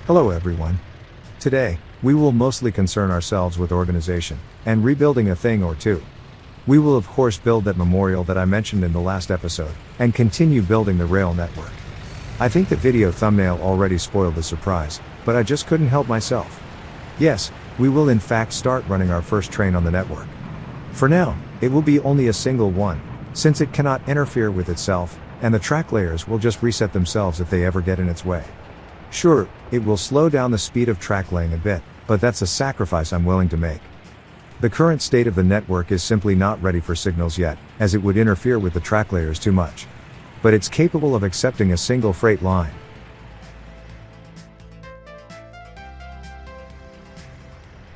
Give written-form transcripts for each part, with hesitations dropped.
Hello everyone. Today, we will mostly concern ourselves with organization, and rebuilding a thing or two. We will of course build that memorial that I mentioned in the last episode, and continue building the rail network. I think the video thumbnail already spoiled the surprise, but I just couldn't help myself. Yes, we will in fact start running our first train on the network. For now, it will be only a single one, since it cannot interfere with itself, and the track layers will just reset themselves if they ever get in its way. Sure, it will slow down the speed of track laying a bit, but that's a sacrifice I'm willing to make. The current state of the network is simply not ready for signals yet, as it would interfere with the track layers too much. But it's capable of accepting a single freight line.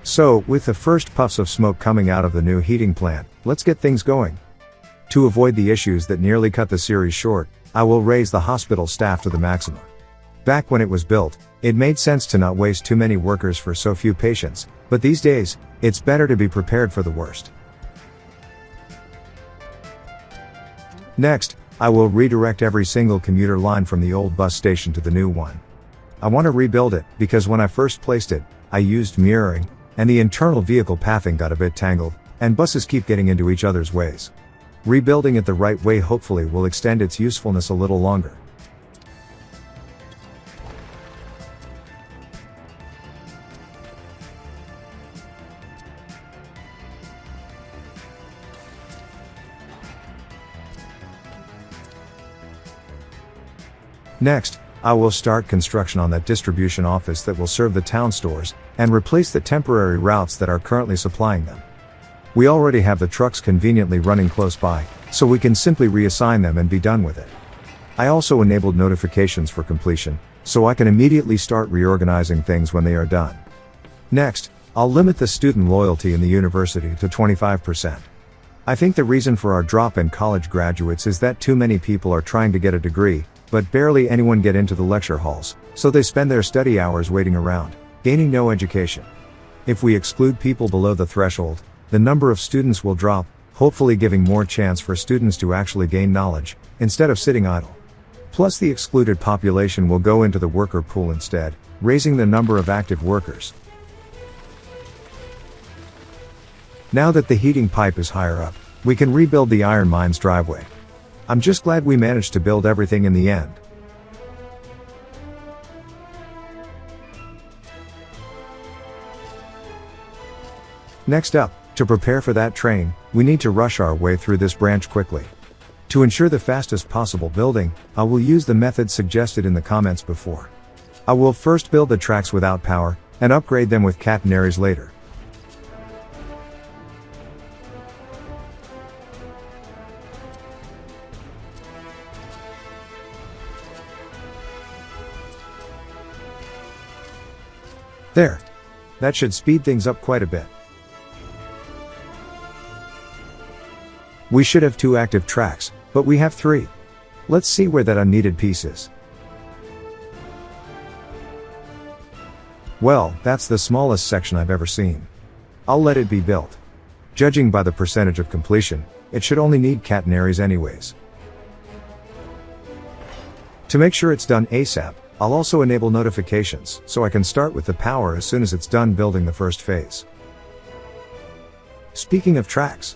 So, with the first puffs of smoke coming out of the new heating plant, let's get things going. To avoid the issues that nearly cut the series short, I will raise the hospital staff to the maximum. Back when it was built, it made sense to not waste too many workers for so few patients, but these days, it's better to be prepared for the worst. Next, I will redirect every single commuter line from the old bus station to the new one. I want to rebuild it, because when I first placed it, I used mirroring, and the internal vehicle pathing got a bit tangled, and buses keep getting into each other's ways. Rebuilding it the right way hopefully will extend its usefulness a little longer. Next, I will start construction on that distribution office that will serve the town stores, and replace the temporary routes that are currently supplying them. We already have the trucks conveniently running close by, so we can simply reassign them and be done with it. I also enabled notifications for completion, so I can immediately start reorganizing things when they are done. Next, I'll limit the student loyalty in the university to 25%. I think the reason for our drop in college graduates is that too many people are trying to get a degree, but barely anyone get into the lecture halls, so they spend their study hours waiting around, gaining no education. If we exclude people below the threshold, the number of students will drop, hopefully giving more chance for students to actually gain knowledge, instead of sitting idle. Plus the excluded population will go into the worker pool instead, raising the number of active workers. Now that the heating pipe is higher up, we can rebuild the iron mines driveway. I'm just glad we managed to build everything in the end. Next up, to prepare for that train, we need to rush our way through this branch quickly. To ensure the fastest possible building, I will use the method suggested in the comments before. I will first build the tracks without power, and upgrade them with catenaries later. There. That should speed things up quite a bit. We should have 2 active tracks, but we have 3. Let's see where that unneeded piece is. Well, that's the smallest section I've ever seen. I'll let it be built. Judging by the percentage of completion, it should only need catenaries anyways. To make sure it's done ASAP, I'll also enable notifications, so I can start with the power as soon as it's done building the first phase. Speaking of tracks,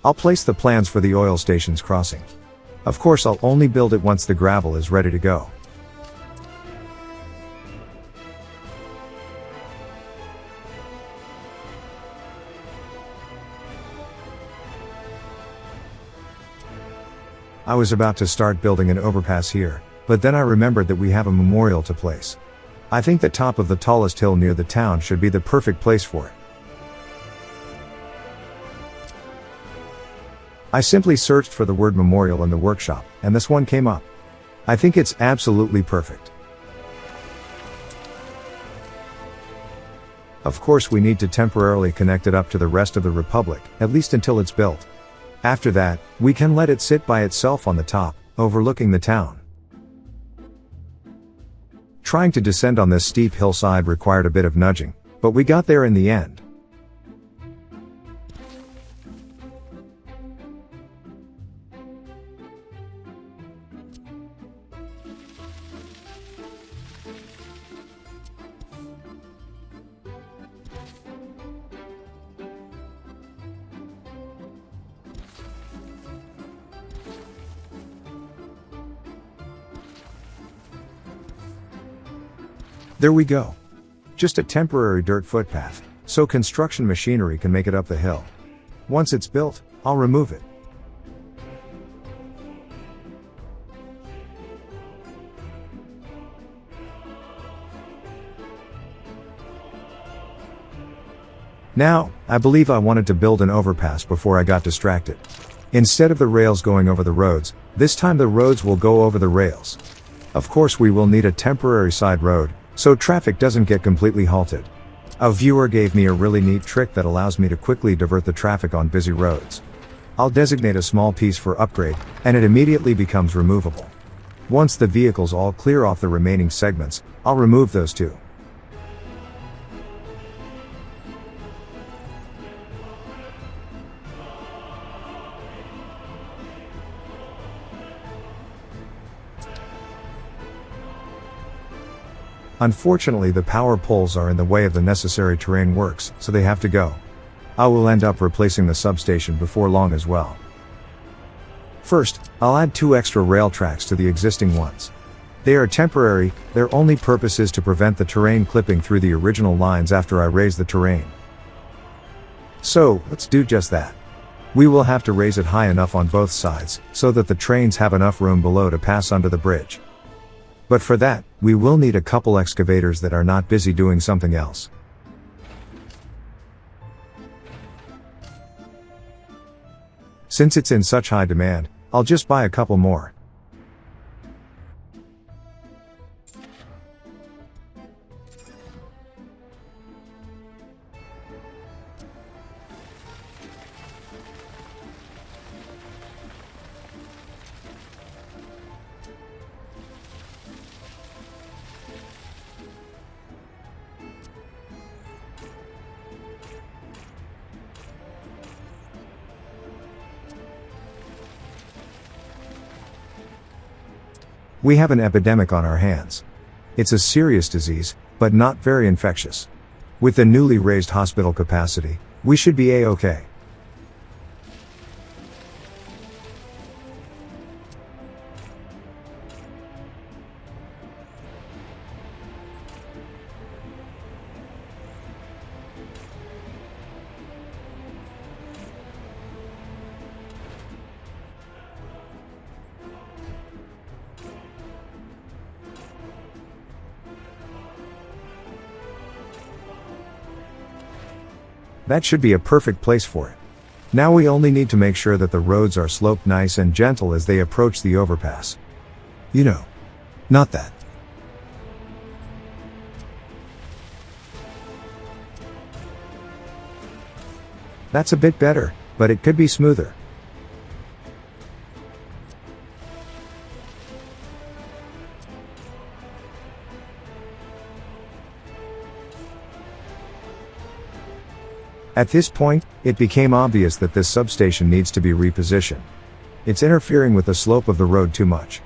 I'll place the plans for the oil station's crossing. Of course I'll only build it once the gravel is ready to go. I was about to start building an overpass here, but then I remembered that we have a memorial to place. I think the top of the tallest hill near the town should be the perfect place for it. I simply searched for the word memorial in the workshop, and this one came up. I think it's absolutely perfect. Of course we need to temporarily connect it up to the rest of the Republic, at least until it's built. After that, we can let it sit by itself on the top, overlooking the town. Trying to descend on this steep hillside required a bit of nudging, but we got there in the end. There we go. Just a temporary dirt footpath, so construction machinery can make it up the hill. Once it's built, I'll remove it. Now, I believe I wanted to build an overpass before I got distracted. Instead of the rails going over the roads, this time the roads will go over the rails. Of course we will need a temporary side road, so traffic doesn't get completely halted. A viewer gave me a really neat trick that allows me to quickly divert the traffic on busy roads. I'll designate a small piece for upgrade, and it immediately becomes removable. Once the vehicles all clear off the remaining segments, I'll remove those too. Unfortunately, the power poles are in the way of the necessary terrain works, so they have to go. I will end up replacing the substation before long as well. First, I'll add 2 extra rail tracks to the existing ones. They are temporary, their only purpose is to prevent the terrain clipping through the original lines after I raise the terrain. So, let's do just that. We will have to raise it high enough on both sides, so that the trains have enough room below to pass under the bridge. But for that, we will need a couple excavators that are not busy doing something else. Since it's in such high demand, I'll just buy a couple more. We have an epidemic on our hands. It's a serious disease, but not very infectious. With the newly raised hospital capacity, we should be A-okay. That should be a perfect place for it. Now we only need to make sure that the roads are sloped nice and gentle as they approach the overpass. You know, not that. That's a bit better, but it could be smoother. At this point, it became obvious that this substation needs to be repositioned. It's interfering with the slope of the road too much.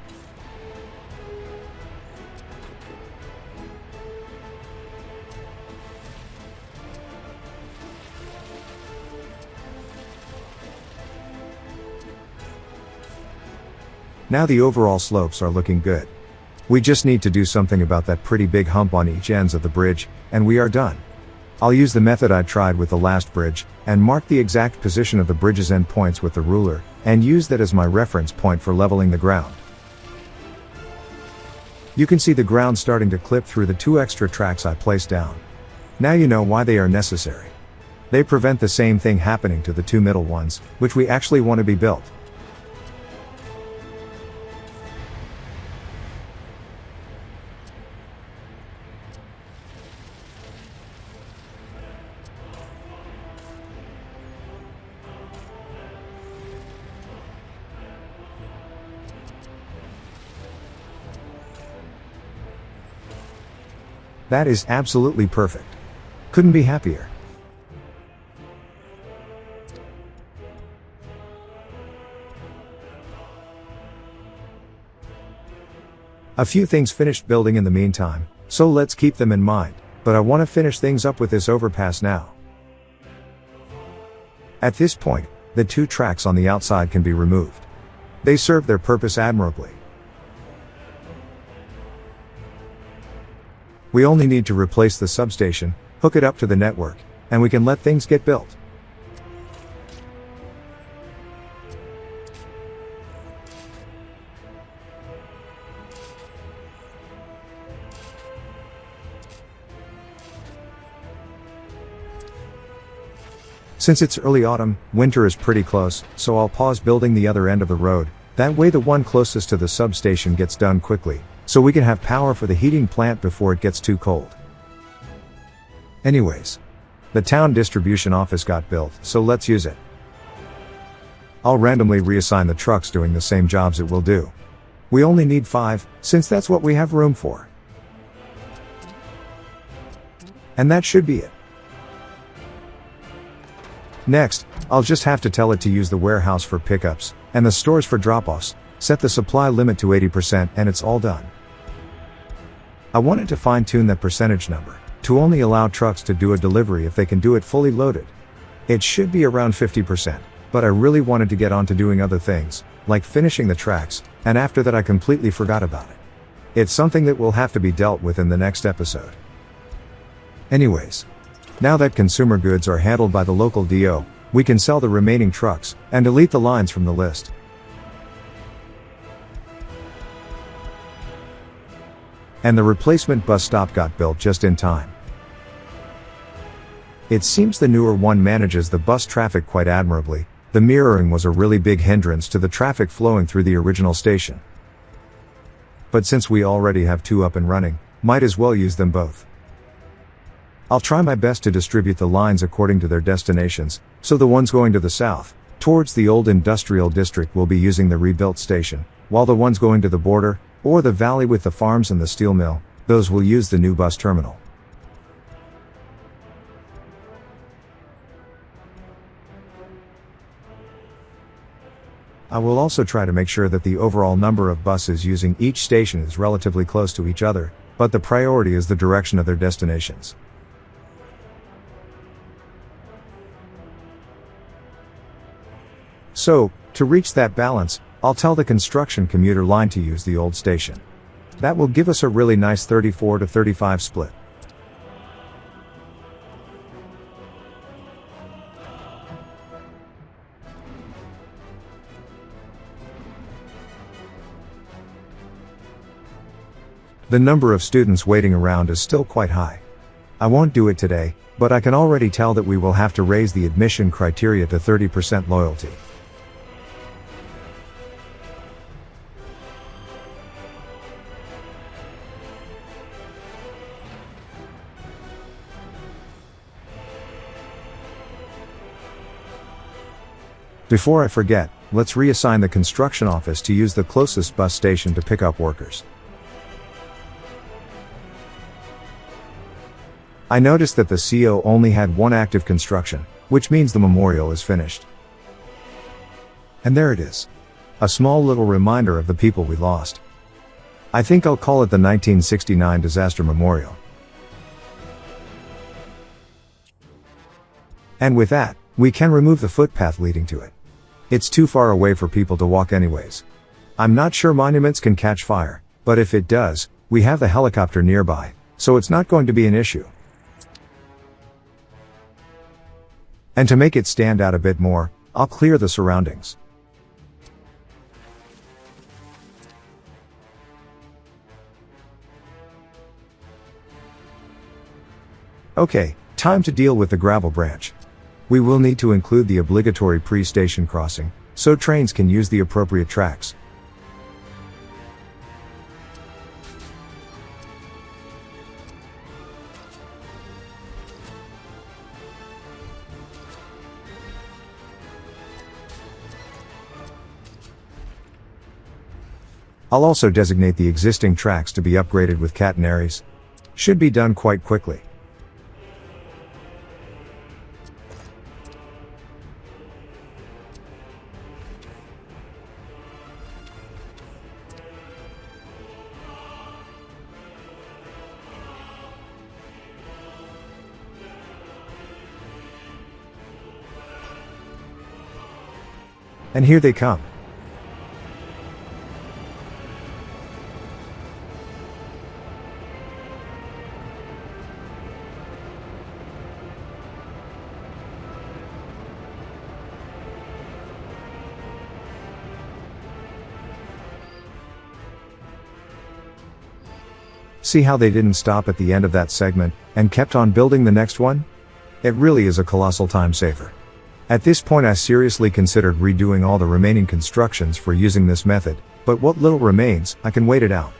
Now the overall slopes are looking good. We just need to do something about that pretty big hump on each ends of the bridge, and we are done. I'll use the method I tried with the last bridge, and mark the exact position of the bridge's endpoints with the ruler, and use that as my reference point for leveling the ground. You can see the ground starting to clip through the 2 extra tracks I placed down. Now you know why they are necessary. They prevent the same thing happening to the 2 middle ones, which we actually want to be built. That is absolutely perfect. Couldn't be happier. A few things finished building in the meantime, so let's keep them in mind, but I want to finish things up with this overpass now. At this point, the 2 tracks on the outside can be removed. They serve their purpose admirably. We only need to replace the substation, hook it up to the network, and we can let things get built. Since it's early autumn, winter is pretty close, so I'll pause building the other end of the road. That way the one closest to the substation gets done quickly, so we can have power for the heating plant before it gets too cold. Anyways, the town distribution office got built, so let's use it. I'll randomly reassign the trucks doing the same jobs it will do. We only need 5, since that's what we have room for. And that should be it. Next, I'll just have to tell it to use the warehouse for pickups, and the stores for drop-offs, set the supply limit to 80%, and it's all done. I wanted to fine-tune that percentage number, to only allow trucks to do a delivery if they can do it fully loaded. It should be around 50%, but I really wanted to get on to doing other things, like finishing the tracks, and after that I completely forgot about it. It's something that will have to be dealt with in the next episode. Anyways, now that consumer goods are handled by the local DO, we can sell the remaining trucks, and delete the lines from the list. And the replacement bus stop got built just in time. It seems the newer one manages the bus traffic quite admirably. The mirroring was a really big hindrance to the traffic flowing through the original station. But since we already have 2 up and running, might as well use them both. I'll try my best to distribute the lines according to their destinations, so the ones going to the south, towards the old industrial district, will be using the rebuilt station, while the ones going to the border, or the valley with the farms and the steel mill, those will use the new bus terminal. I will also try to make sure that the overall number of buses using each station is relatively close to each other, but the priority is the direction of their destinations. So, to reach that balance, I'll tell the construction commuter line to use the old station. That will give us a really nice 34-35 split. The number of students waiting around is still quite high. I won't do it today, but I can already tell that we will have to raise the admission criteria to 30% loyalty. Before I forget, let's reassign the construction office to use the closest bus station to pick up workers. I noticed that the CO only had 1 active construction, which means the memorial is finished. And there it is. A small little reminder of the people we lost. I think I'll call it the 1969 Disaster Memorial. And with that, we can remove the footpath leading to it. It's too far away for people to walk anyways. I'm not sure monuments can catch fire, but if it does, we have the helicopter nearby, so it's not going to be an issue. And to make it stand out a bit more, I'll clear the surroundings. Okay, time to deal with the gravel branch. We will need to include the obligatory pre-station crossing, so trains can use the appropriate tracks. I'll also designate the existing tracks to be upgraded with catenaries. Should be done quite quickly. And here they come. See how they didn't stop at the end of that segment, and kept on building the next one? It really is a colossal time saver. At this point I seriously considered redoing all the remaining constructions for using this method, but what little remains, I can wait it out.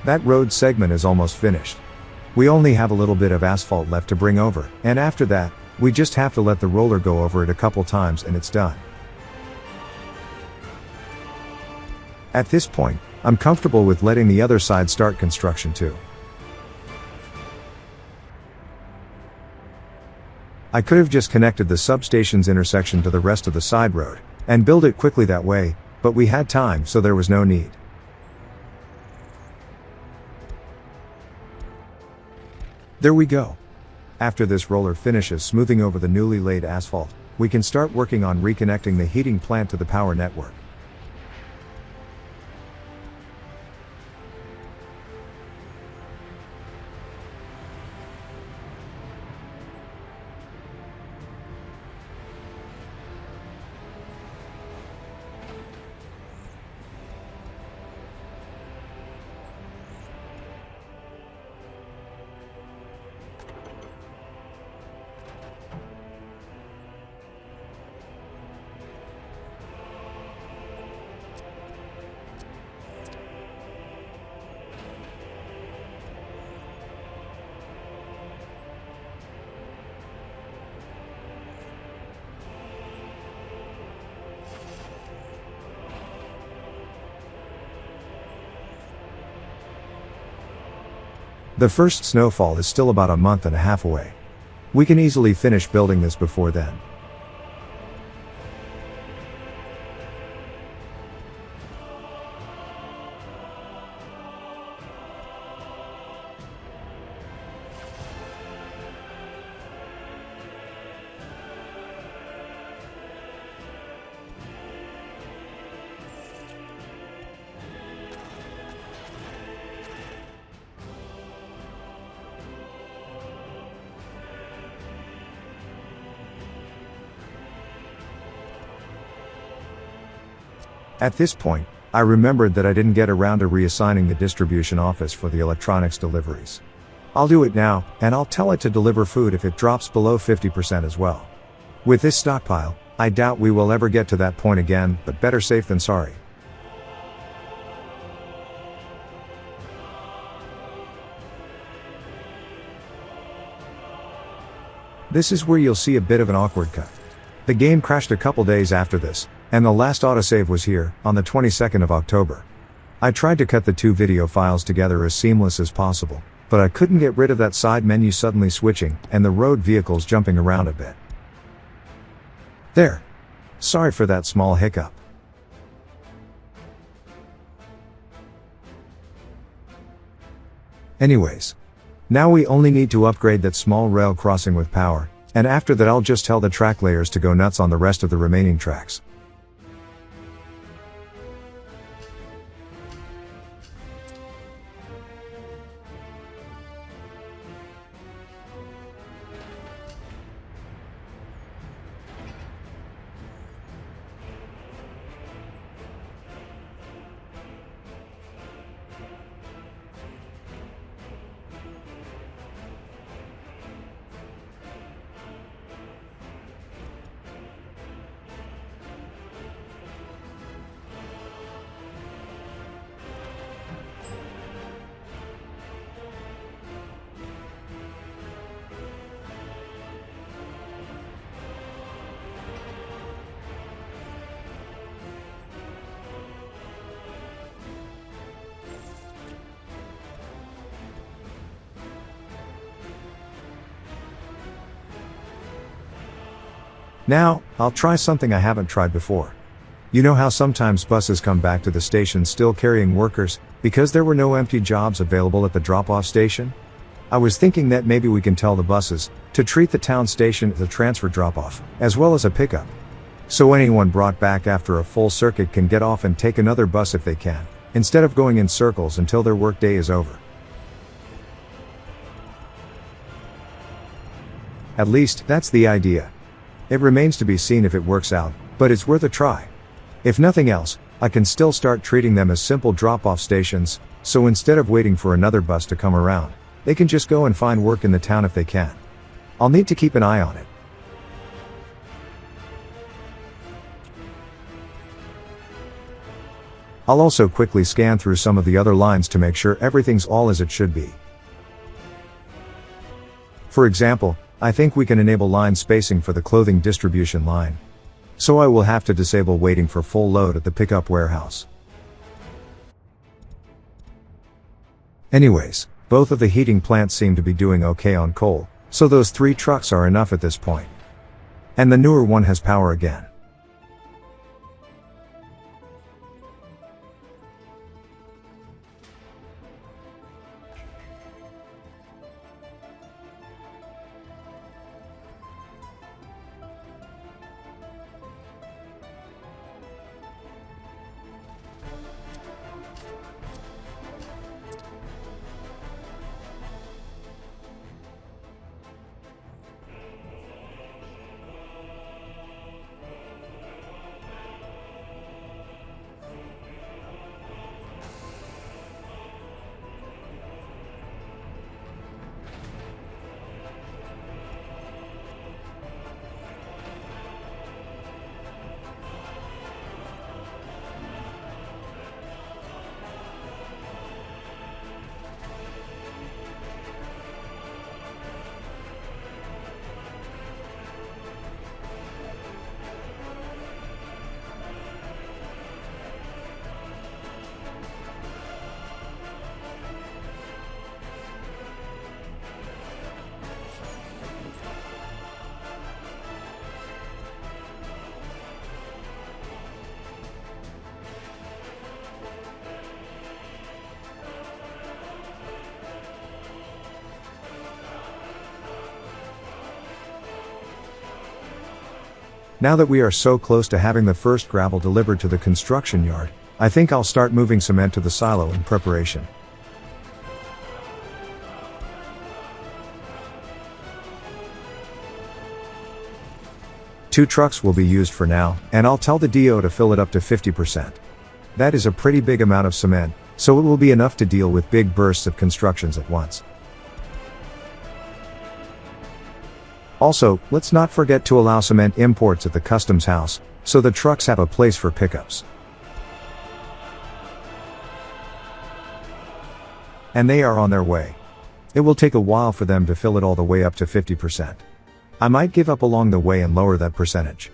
That road segment is almost finished. We only have a little bit of asphalt left to bring over, and after that, we just have to let the roller go over it a couple times and it's done. At this point, I'm comfortable with letting the other side start construction too. I could have just connected the substation's intersection to the rest of the side road, and build it quickly that way, but we had time so there was no need. There we go. After this roller finishes smoothing over the newly laid asphalt, we can start working on reconnecting the heating plant to the power network. The first snowfall is still about a month and a half away. We can easily finish building this before then. At this point, I remembered that I didn't get around to reassigning the distribution office for the electronics deliveries. I'll do it now, and I'll tell it to deliver food if it drops below 50% as well. With this stockpile, I doubt we will ever get to that point again, but better safe than sorry. This is where you'll see a bit of an awkward cut. The game crashed a couple days after this, and the last autosave was here, on the 22nd of October. I tried to cut the two video files together as seamless as possible, but I couldn't get rid of that side menu suddenly switching, and the road vehicles jumping around a bit. There. Sorry for that small hiccup. Anyways. Now we only need to upgrade that small rail crossing with power, and after that I'll just tell the track layers to go nuts on the rest of the remaining tracks. Now, I'll try something I haven't tried before. You know how sometimes buses come back to the station still carrying workers, because there were no empty jobs available at the drop-off station? I was thinking that maybe we can tell the buses to treat the town station as a transfer drop-off, as well as a pickup. So anyone brought back after a full circuit can get off and take another bus if they can, instead of going in circles until their workday is over. At least, that's the idea. It remains to be seen if it works out, but it's worth a try. If nothing else, I can still start treating them as simple drop-off stations, so instead of waiting for another bus to come around, they can just go and find work in the town if they can. I'll need to keep an eye on it. I'll also quickly scan through some of the other lines to make sure everything's all as it should be. For example, I think we can enable line spacing for the clothing distribution line. So I will have to disable waiting for full load at the pickup warehouse. Anyways, both of the heating plants seem to be doing okay on coal, so those 3 trucks are enough at this point. And the newer one has power again. Now that we are so close to having the first gravel delivered to the construction yard, I think I'll start moving cement to the silo in preparation. Two trucks will be used for now, and I'll tell the DO to fill it up to 50%. That is a pretty big amount of cement, so it will be enough to deal with big bursts of constructions at once. Also, let's not forget to allow cement imports at the customs house, so the trucks have a place for pickups. And they are on their way. It will take a while for them to fill it all the way up to 50%. I might give up along the way and lower that percentage.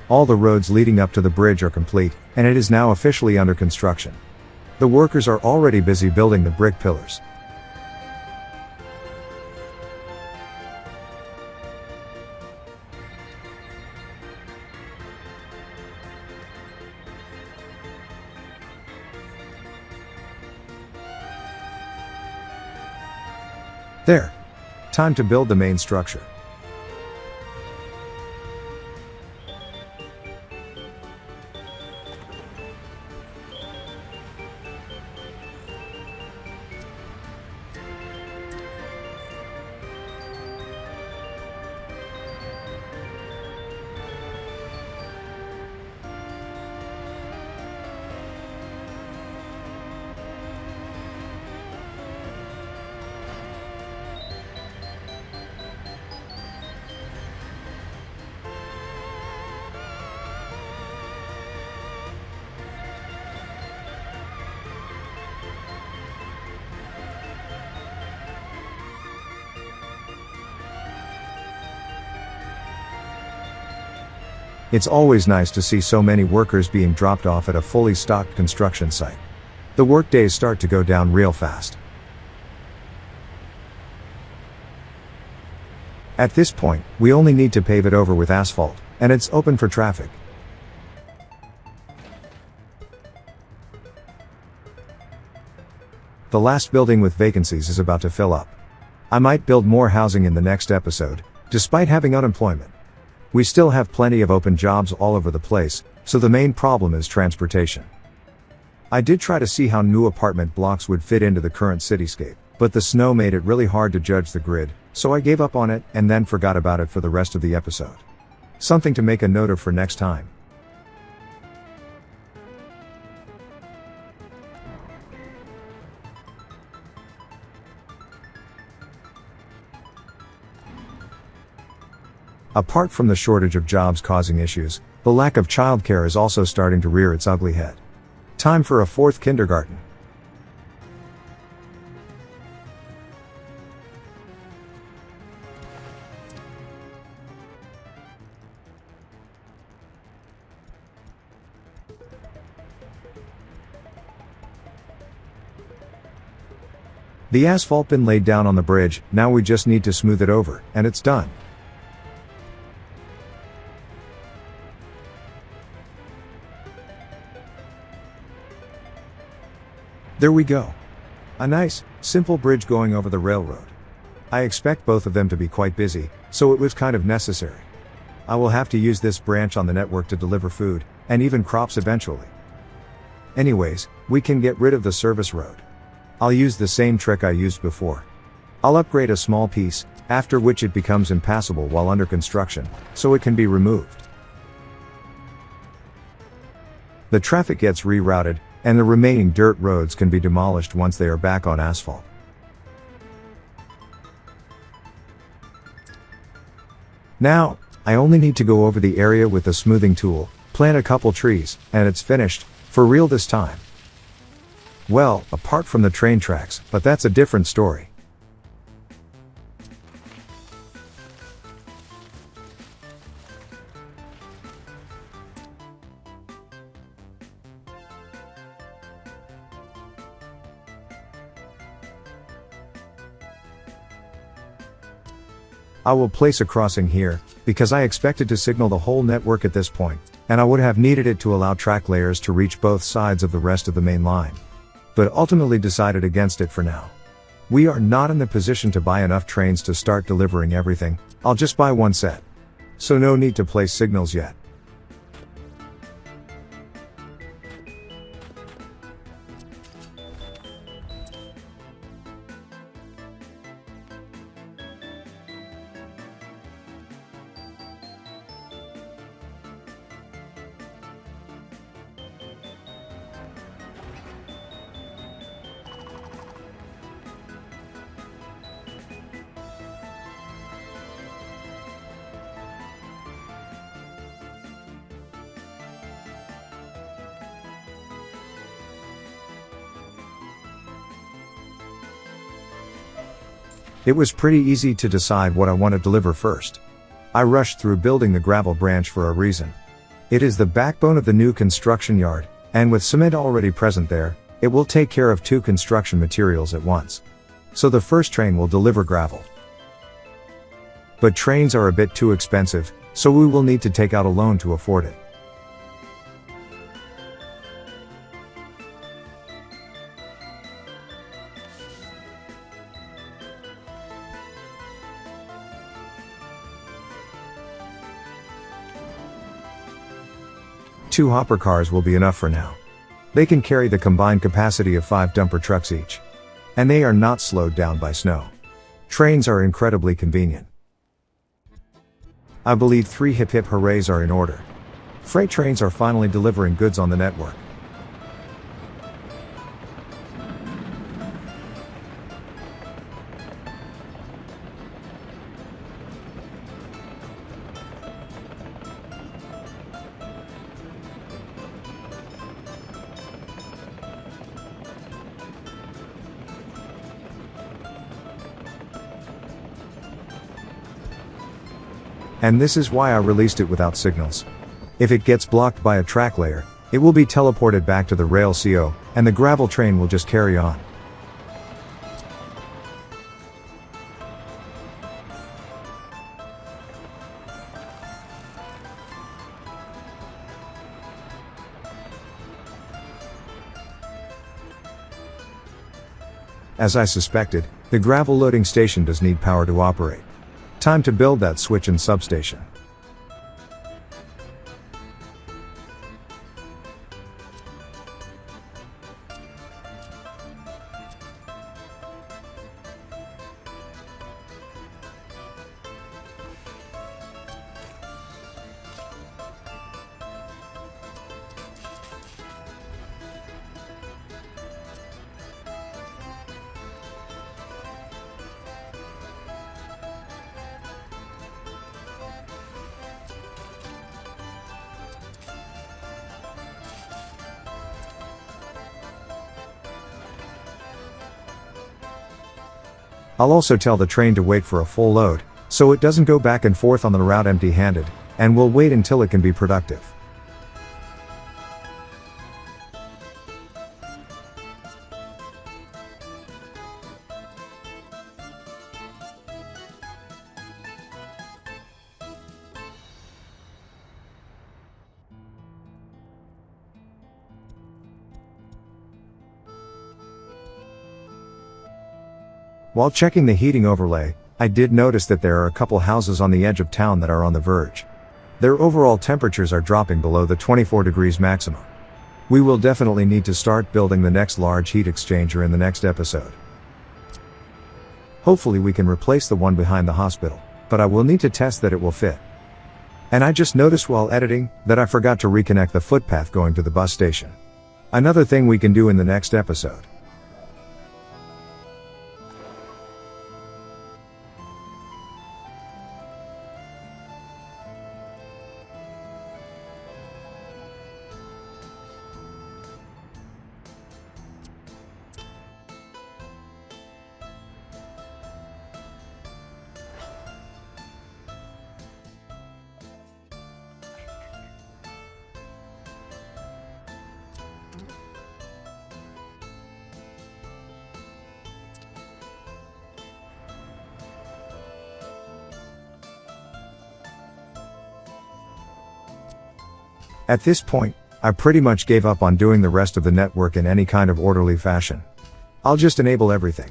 All the roads leading up to the bridge are complete, and it is now officially under construction. The workers are already busy building the brick pillars. There. Time to build the main structure. It's always nice to see so many workers being dropped off at a fully stocked construction site. The workdays start to go down real fast. At this point, we only need to pave it over with asphalt, and it's open for traffic. The last building with vacancies is about to fill up. I might build more housing in the next episode, despite having unemployment. We still have plenty of open jobs all over the place, so the main problem is transportation. I did try to see how new apartment blocks would fit into the current cityscape, but the snow made it really hard to judge the grid, so I gave up on it and then forgot about it for the rest of the episode. Something to make a note of for next time. Apart from the shortage of jobs causing issues, the lack of childcare is also starting to rear its ugly head. Time for a fourth kindergarten. The asphalt been laid down on the bridge, now we just need to smooth it over, and it's done. There we go. A nice, simple bridge going over the railroad. I expect both of them to be quite busy, so it was kind of necessary. I will have to use this branch on the network to deliver food, and even crops eventually. Anyways, we can get rid of the service road. I'll use the same trick I used before. I'll upgrade a small piece, after which it becomes impassable while under construction, so it can be removed. The traffic gets rerouted, and the remaining dirt roads can be demolished once they are back on asphalt. Now, I only need to go over the area with the smoothing tool, plant a couple trees, and it's finished, for real this time. Well, apart from the train tracks, but that's a different story. I will place a crossing here, because I expected to signal the whole network at this point, and I would have needed it to allow track layers to reach both sides of the rest of the main line. But ultimately decided against it for now. We are not in the position to buy enough trains to start delivering everything, I'll just buy one set. So no need to place signals yet. It was pretty easy to decide what I want to deliver first. I rushed through building the gravel branch for a reason. It is the backbone of the new construction yard, and with cement already present there, it will take care of two construction materials at once. So the first train will deliver gravel. But trains are a bit too expensive, so we will need to take out a loan to afford it. Two hopper cars will be enough for now. They can carry the combined capacity of 5 dumper trucks each. And they are not slowed down by snow. Trains are incredibly convenient. I believe 3 hip hip hoorays are in order. Freight trains are finally delivering goods on the network. And this is why I released it without signals. If it gets blocked by a track layer, it will be teleported back to the rail CO, and the gravel train will just carry on. As I suspected, the gravel loading station does need power to operate. Time to build that switch and substation. I'll also tell the train to wait for a full load, so it doesn't go back and forth on the route empty-handed, and we'll wait until it can be productive. While checking the heating overlay, I did notice that there are a couple houses on the edge of town that are on the verge. Their overall temperatures are dropping below the 24 degrees maximum. We will definitely need to start building the next large heat exchanger in the next episode. Hopefully we can replace the one behind the hospital, but I will need to test that it will fit. And I just noticed while editing that I forgot to reconnect the footpath going to the bus station. Another thing we can do in the next episode. At this point, I pretty much gave up on doing the rest of the network in any kind of orderly fashion. I'll just enable everything.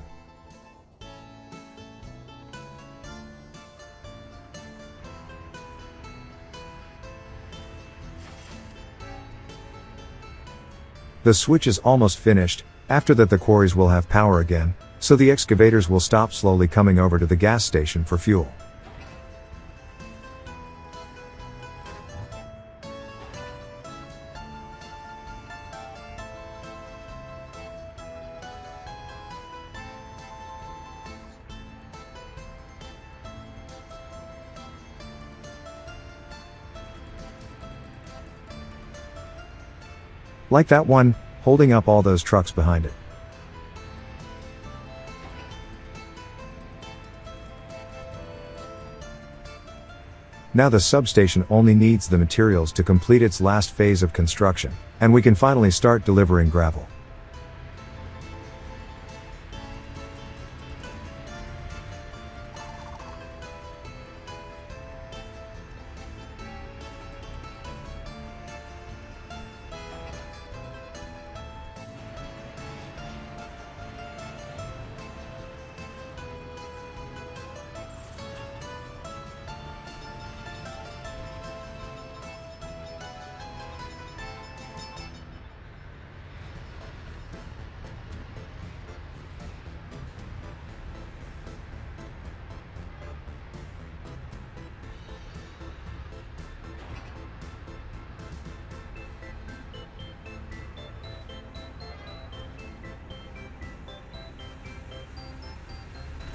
The switch is almost finished. After that the quarries will have power again, so the excavators will stop slowly coming over to the gas station for fuel. Like that one, holding up all those trucks behind it. Now the substation only needs the materials to complete its last phase of construction, and we can finally start delivering gravel.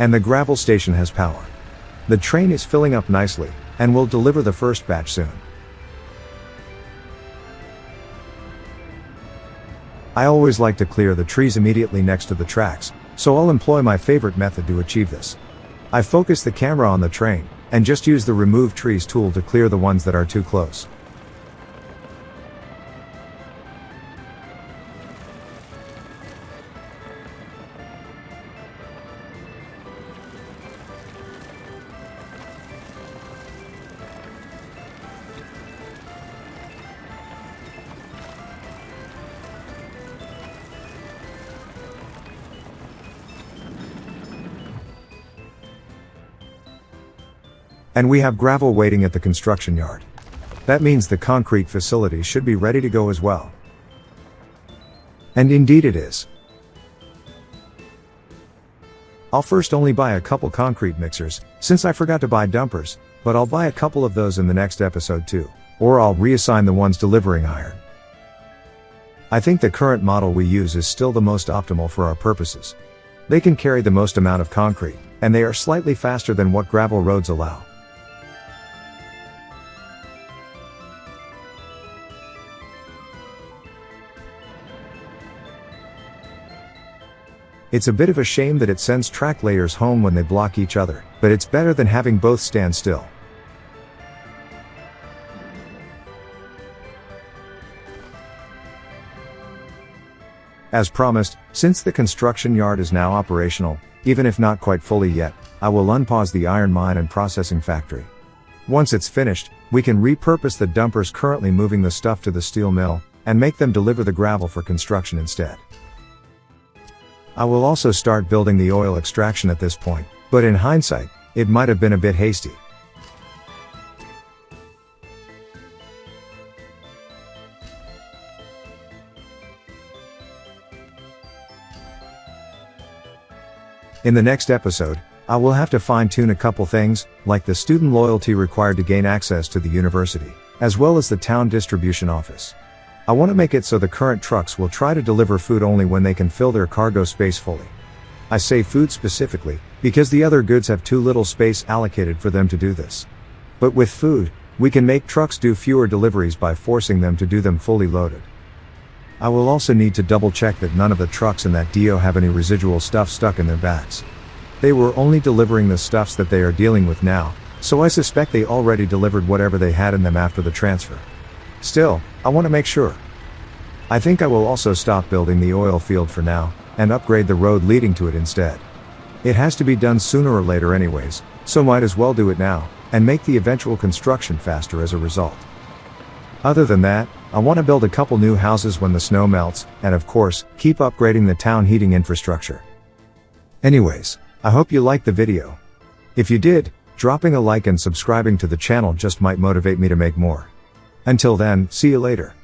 And the gravel station has power. The train is filling up nicely, and will deliver the first batch soon. I always like to clear the trees immediately next to the tracks, so I'll employ my favorite method to achieve this. I focus the camera on the train, and just use the Remove Trees tool to clear the ones that are too close. And we have gravel waiting at the construction yard. That means the concrete facility should be ready to go as well. And indeed it is. I'll first only buy a couple concrete mixers, since I forgot to buy dumpers, but I'll buy a couple of those in the next episode too, or I'll reassign the ones delivering iron. I think the current model we use is still the most optimal for our purposes. They can carry the most amount of concrete, and they are slightly faster than what gravel roads allow. It's a bit of a shame that it sends track layers home when they block each other, but it's better than having both stand still. As promised, since the construction yard is now operational, even if not quite fully yet, I will unpause the iron mine and processing factory. Once it's finished, we can repurpose the dumpers currently moving the stuff to the steel mill, and make them deliver the gravel for construction instead. I will also start building the oil extraction at this point, but in hindsight, it might have been a bit hasty. In the next episode, I will have to fine-tune a couple things, like the student loyalty required to gain access to the university, as well as the town distribution office. I want to make it so the current trucks will try to deliver food only when they can fill their cargo space fully. I say food specifically, because the other goods have too little space allocated for them to do this. But with food, we can make trucks do fewer deliveries by forcing them to do them fully loaded. I will also need to double check that none of the trucks in that depot have any residual stuff stuck in their backs. They were only delivering the stuffs that they are dealing with now, so I suspect they already delivered whatever they had in them after the transfer. Still, I want to make sure. I think I will also stop building the oil field for now, and upgrade the road leading to it instead. It has to be done sooner or later anyways, so might as well do it now, and make the eventual construction faster as a result. Other than that, I want to build a couple new houses when the snow melts, and of course, keep upgrading the town heating infrastructure. Anyways, I hope you liked the video. If you did, dropping a like and subscribing to the channel just might motivate me to make more. Until then, see you later.